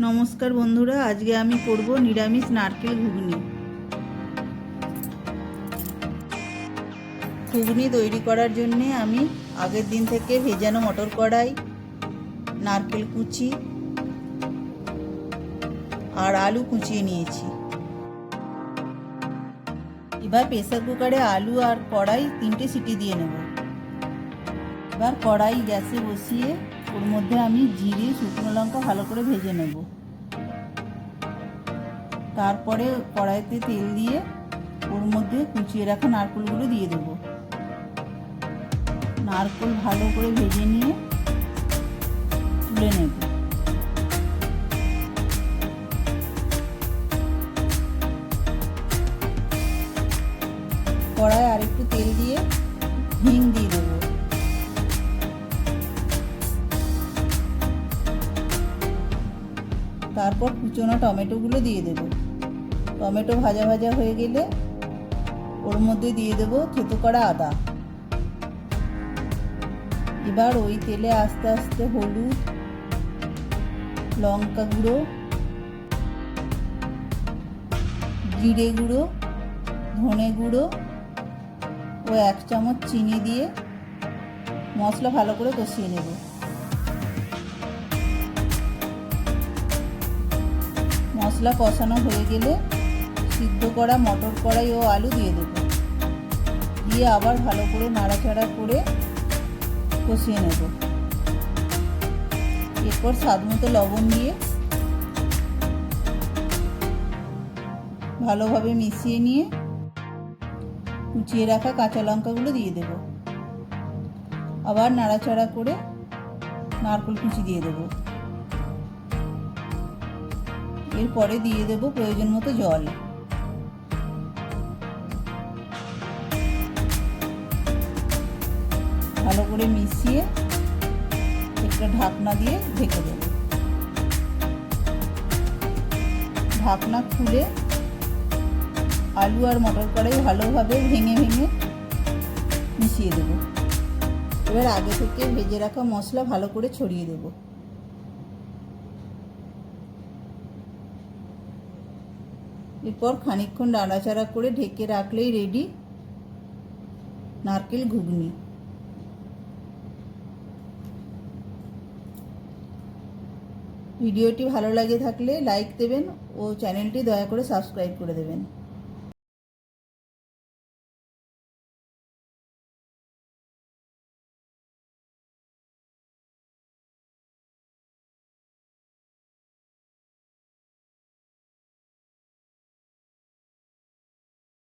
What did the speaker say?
নমস্কার বন্ধুরা, আজকে আমি করব নিরামিষ নারকেল ঘুগনি। ঘুগনি তৈরি করার জন্যে আমি আগের দিন থেকে ভেজানো মটর কড়াই, নারকেল কুচি আর আলু কুচিয়ে নিয়েছি। এবার প্রেসার কুকারে আলু আর কড়াই 3টে সিটি দিয়ে নেব। এবার কড়াই গ্যাসে বসিয়ে ওর মধ্যে আমি জিরে, শুকনো লঙ্কা ভালো করে ভেজে নেব। তারপরে কড়াইতে তেল দিয়ে ওর মধ্যে কুচিয়ে রাখা নারকেলগুলো দিয়ে দেব। নারকেল ভালো করে ভেজে নিয়ে তুলে নেব। কড়াই আর একটু তেল দিয়ে হিং দিয়ে দেবো। তারপর কুচনো টমেটোগুলো দিয়ে দেব। টমেটো ভাজা ভাজা হয়ে গেলে ওর মধ্যে দিয়ে দেব থেতো করা আদা। এবার ওই তেলে আস্তে আস্তে হলুদ, লঙ্কা গুঁড়ো, জিরে গুঁড়ো, ধনে গুঁড়ো ও 1 চামচ চিনি দিয়ে মশলা ভালো করে কষিয়ে নেব। মশলা কষানো হয়ে গেলে সিদ্ধ করা মটর কড়াই ও আলু দিয়ে দেব। দিয়ে আবার ভালো করে নাড়াচাড়া করে কষিয়ে নেব। এরপর স্বাদ মতো লবণ দিয়ে ভালোভাবে মিশিয়ে নিয়ে কুচিয়ে রাখা কাঁচা লঙ্কাগুলো দিয়ে দেব। আবার নাড়াচাড়া করে নারকেল কুচি দিয়ে দেব। এরপরে দিয়ে দেব প্রয়োজন মতো জল। ভালো করে মিশিয়ে একটা ঢাকনা দিয়ে ঢেকে দেব। ঢাকনা খুলে আলু আর মটর কড়াই ভালোভাবে ভেঙে ভেঙে মিশিয়ে দেব। এবার আগে থেকে ভেজে রাখা মশলা ভালো করে ছড়িয়ে দেব। এরপর খানিকক্ষণ নাড়াচাড়া করে ঢেকে রাখলেই রেডি নারকেল ঘুগনি। ভিডিওটি ভালো লাগে থাকলে লাইক দেবেন ও চ্যানেলটি দয়া করে সাবস্ক্রাইব করে দেবেন।